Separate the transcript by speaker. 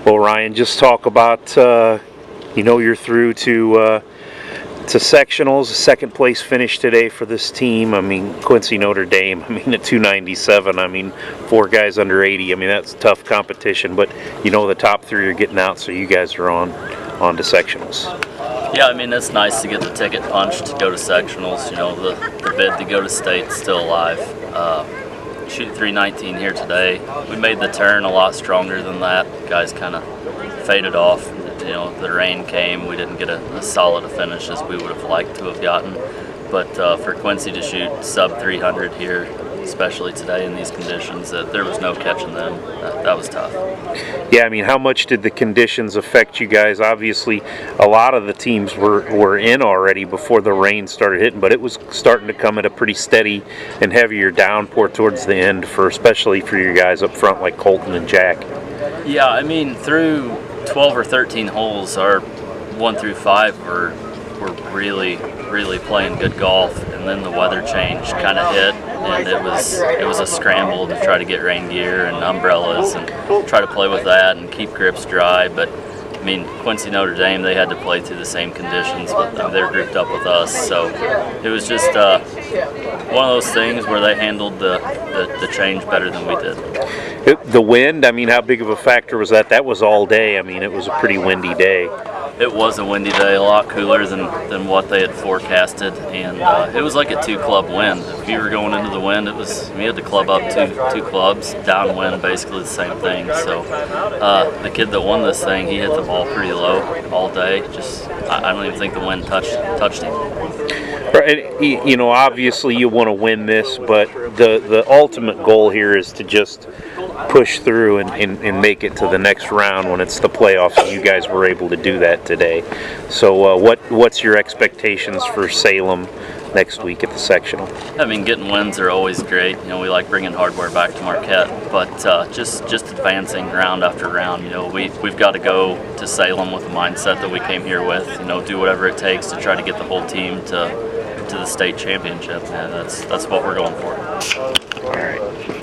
Speaker 1: Well, Ryan, just talk about you're through to sectionals, a second place finish today for this team. I mean, Quincy Notre Dame, at 297. 4 guys under 80. That's tough competition, but the top 3 are getting out, so you guys are on to sectionals.
Speaker 2: Yeah, it's nice to get the ticket punched to go to sectionals. The bid to go to state's still alive. Shoot 319 here today. We made the turn a lot stronger than that. Guys kind of faded off. The rain came. We didn't get a solid finish as we would have liked to have gotten. But for Quincy to shoot sub 300 here, especially today in these conditions, there was no catching them. That was tough.
Speaker 1: Yeah, how much did the conditions affect you guys? Obviously, a lot of the teams were in already before the rain started hitting, but it was starting to come at a pretty steady and heavier downpour towards the end, especially for your guys up front like Colton and Jack.
Speaker 2: Yeah, through 12 or 13 holes, our 1 through 5 were really playing good golf, and then the weather change kind of hit, and it was a scramble to try to get rain gear and umbrellas and try to play with that and keep grips dry. But Quincy Notre Dame, they had to play through the same conditions, but they're grouped up with us, so it was just one of those things where they handled the change better than we did.
Speaker 1: The wind, how big of a factor was that? That was all day. It was a pretty windy day.
Speaker 2: It was a windy day, a lot cooler than what they had forecasted, and it was like a 2-club wind. If you were going into the wind, we had to club up two clubs, downwind, basically the same thing. So the kid that won this thing, he hit the ball pretty low all day. I don't even think the wind touched him.
Speaker 1: Right, obviously you want to win this, but the ultimate goal here is to just push through and make it to the next round when it's the playoffs. And you guys were able to do that today. So what's your expectations for Salem next week at the sectional?
Speaker 2: Getting wins are always great. We like bringing hardware back to Marquette, but just advancing round after round. We've got to go to Salem with the mindset that we came here with. Do whatever it takes to try to get the whole team to the state championship. That's what we're going for.
Speaker 1: All right.